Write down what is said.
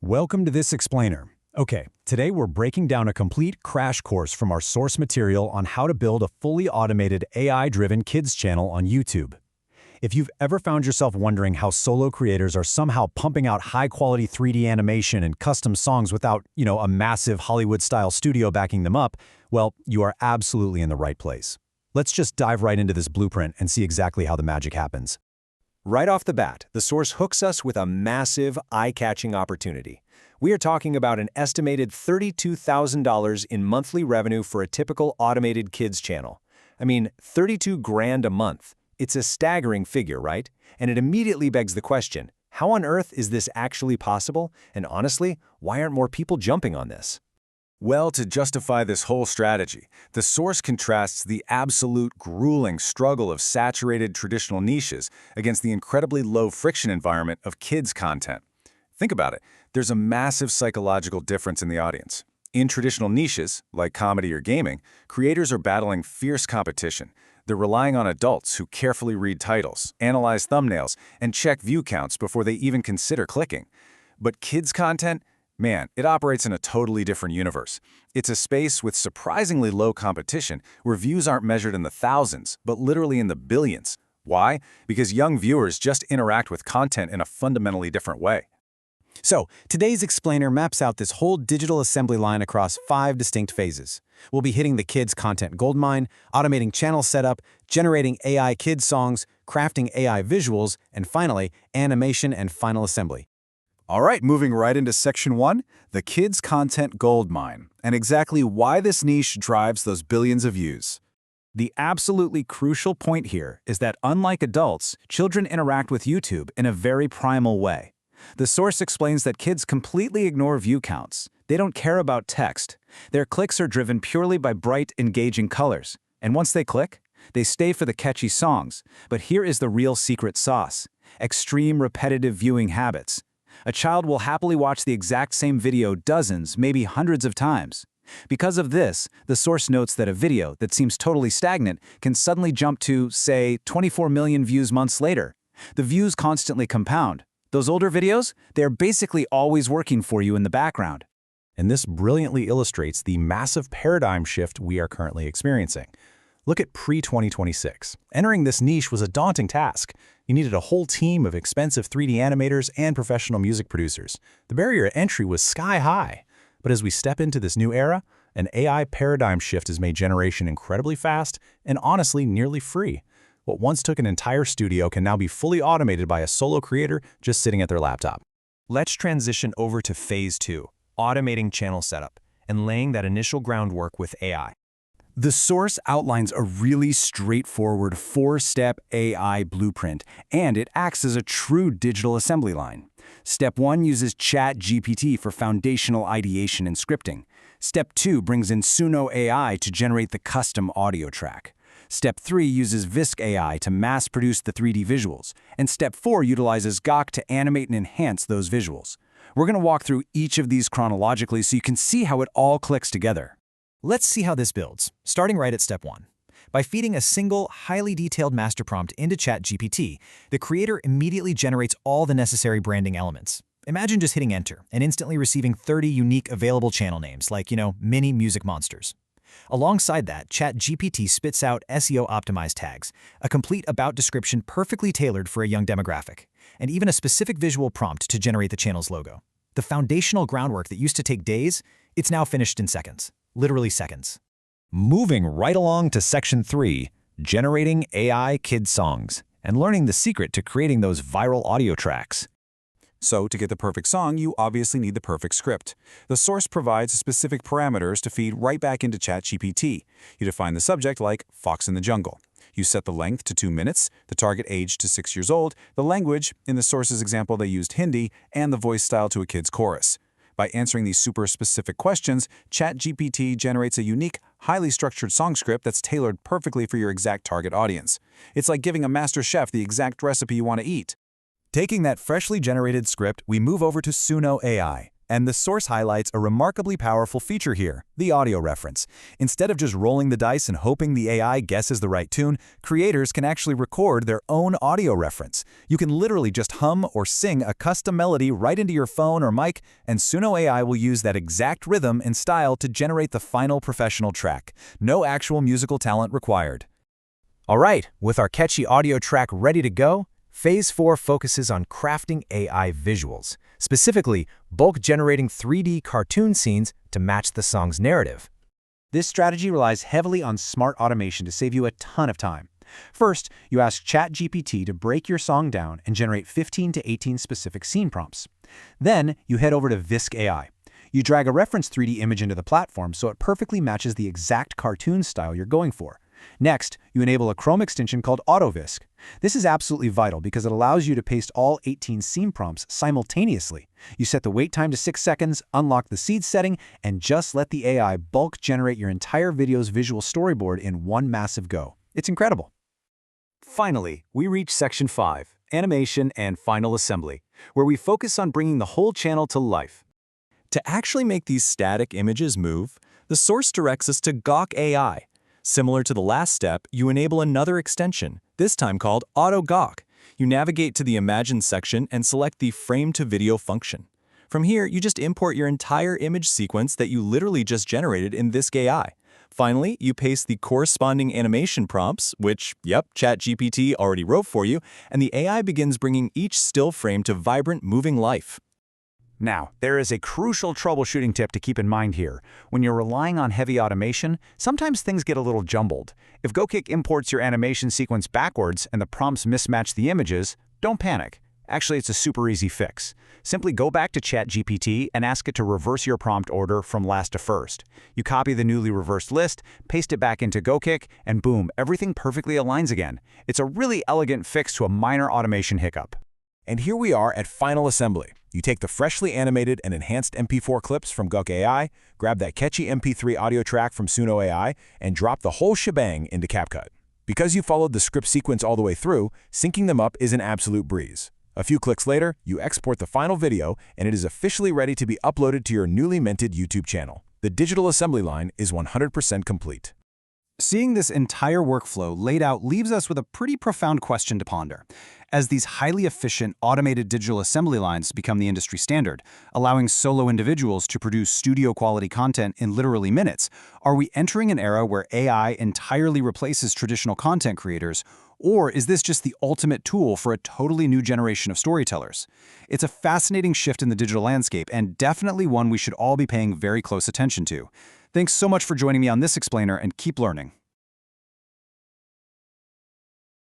Welcome to this explainer. Okay, today we're breaking down a complete crash course from our source material on how to build a fully automated AI-driven kids channel on YouTube. If you've ever found yourself wondering how solo creators are somehow pumping out high-quality 3D animation and custom songs without, a massive Hollywood-style studio backing them up, well, you are absolutely in the right place. Let's just dive right into this blueprint and see exactly how the magic happens. Right off the bat, the source hooks us with a massive, eye-catching opportunity. We are talking about an estimated $32,000 in monthly revenue for a typical automated kids channel. I mean, 32 grand a month. It's a staggering figure, right? And it immediately begs the question, how on earth is this actually possible? And honestly, why aren't more people jumping on this? Well, to justify this whole strategy, the source contrasts the absolute grueling struggle of saturated traditional niches against the incredibly low-friction environment of kids' content. Think about it. There's a massive psychological difference in the audience. In traditional niches, like comedy or gaming, creators are battling fierce competition. They're relying on adults who carefully read titles, analyze thumbnails, and check view counts before they even consider clicking. But kids' content? Man, it operates in a totally different universe. It's a space with surprisingly low competition where views aren't measured in the thousands, but literally in the billions. Why? Because young viewers just interact with content in a fundamentally different way. So, today's explainer maps out this whole digital assembly line across 5 distinct phases. We'll be hitting the kids' content goldmine, automating channel setup, generating AI kids songs, crafting AI visuals, and finally, animation and final assembly. All right, moving right into Section 1, the kids' content goldmine, and exactly why this niche drives those billions of views. The absolutely crucial point here is that unlike adults, children interact with YouTube in a very primal way. The source explains that kids completely ignore view counts. They don't care about text. Their clicks are driven purely by bright, engaging colors. And once they click, they stay for the catchy songs. But here is the real secret sauce: extreme repetitive viewing habits. A child will happily watch the exact same video dozens, maybe hundreds of times. Because of this, the source notes that a video that seems totally stagnant can suddenly jump to, say, 24 million views months later. The views constantly compound. Those older videos, they're basically always working for you in the background. And this brilliantly illustrates the massive paradigm shift we are currently experiencing. Look at pre-2026. Entering this niche was a daunting task. You needed a whole team of expensive 3D animators and professional music producers. The barrier to entry was sky high. But as we step into this new era, an AI paradigm shift has made generation incredibly fast and honestly nearly free. What once took an entire studio can now be fully automated by a solo creator just sitting at their laptop. Let's transition over to Phase 2, automating channel setup, and laying that initial groundwork with AI. The source outlines a really straightforward 4-step AI blueprint, and it acts as a true digital assembly line. Step 1 uses ChatGPT for foundational ideation and scripting. Step 2 brings in Suno AI to generate the custom audio track. Step 3 uses Visk AI to mass-produce the 3D visuals. And Step 4 utilizes Gawk to animate and enhance those visuals. We're going to walk through each of these chronologically so you can see how it all clicks together. Let's see how this builds, starting right at Step 1. By feeding a single, highly detailed master prompt into ChatGPT, the creator immediately generates all the necessary branding elements. Imagine just hitting enter and instantly receiving 30 unique available channel names like, mini music monsters. Alongside that, ChatGPT spits out SEO-optimized tags, a complete about description perfectly tailored for a young demographic, and even a specific visual prompt to generate the channel's logo. The foundational groundwork that used to take days, it's now finished in seconds. Literally seconds. Moving right along to Section 3, generating AI kids songs, and learning the secret to creating those viral audio tracks. So, to get the perfect song, you obviously need the perfect script. The source provides specific parameters to feed right back into ChatGPT. You define the subject like Fox in the Jungle. You set the length to 2 minutes, the target age to 6 years old, the language, in the source's example they used Hindi, and the voice style to a kid's chorus. By answering these super specific questions, ChatGPT generates a unique, highly structured song script that's tailored perfectly for your exact target audience. It's like giving a master chef the exact recipe you want to eat. Taking that freshly generated script, we move over to Suno AI. And the source highlights a remarkably powerful feature here, the audio reference. Instead of just rolling the dice and hoping the AI guesses the right tune, creators can actually record their own audio reference. You can literally just hum or sing a custom melody right into your phone or mic, and Suno AI will use that exact rhythm and style to generate the final professional track. No actual musical talent required. All right, with our catchy audio track ready to go, Phase 4 focuses on crafting AI visuals, specifically bulk generating 3D cartoon scenes to match the song's narrative. This strategy relies heavily on smart automation to save you a ton of time. First, you ask ChatGPT to break your song down and generate 15 to 18 specific scene prompts. Then, you head over to Visk AI. You drag a reference 3D image into the platform so it perfectly matches the exact cartoon style you're going for. Next, you enable a Chrome extension called AutoVisk. This is absolutely vital because it allows you to paste all 18 scene prompts simultaneously. You set the wait time to 6 seconds, unlock the seed setting, and just let the AI bulk generate your entire video's visual storyboard in one massive go. It's incredible. Finally, we reach Section 5, Animation and Final Assembly, where we focus on bringing the whole channel to life. To actually make these static images move, the source directs us to Gawk AI. Similar to the last step, you enable another extension, this time called AutoGawk. You navigate to the Imagine section and select the Frame to Video function. From here, you just import your entire image sequence that you literally just generated in Visk AI. Finally, you paste the corresponding animation prompts, which, ChatGPT already wrote for you, and the AI begins bringing each still frame to vibrant, moving life. Now, there is a crucial troubleshooting tip to keep in mind here. When you're relying on heavy automation, sometimes things get a little jumbled. If GoKick imports your animation sequence backwards and the prompts mismatch the images, don't panic. Actually, it's a super easy fix. Simply go back to ChatGPT and ask it to reverse your prompt order from last to first. You copy the newly reversed list, paste it back into GoKick, and boom, everything perfectly aligns again. It's a really elegant fix to a minor automation hiccup. And here we are at Final Assembly. You take the freshly animated and enhanced MP4 clips from Gawk AI, grab that catchy MP3 audio track from Suno AI, and drop the whole shebang into CapCut. Because you followed the script sequence all the way through, syncing them up is an absolute breeze. A few clicks later, you export the final video, and it is officially ready to be uploaded to your newly minted YouTube channel. The digital assembly line is 100% complete. Seeing this entire workflow laid out leaves us with a pretty profound question to ponder. As these highly efficient, automated digital assembly lines become the industry standard, allowing solo individuals to produce studio-quality content in literally minutes, are we entering an era where AI entirely replaces traditional content creators, or is this just the ultimate tool for a totally new generation of storytellers? It's a fascinating shift in the digital landscape and definitely one we should all be paying very close attention to. Thanks so much for joining me on this explainer, and keep learning.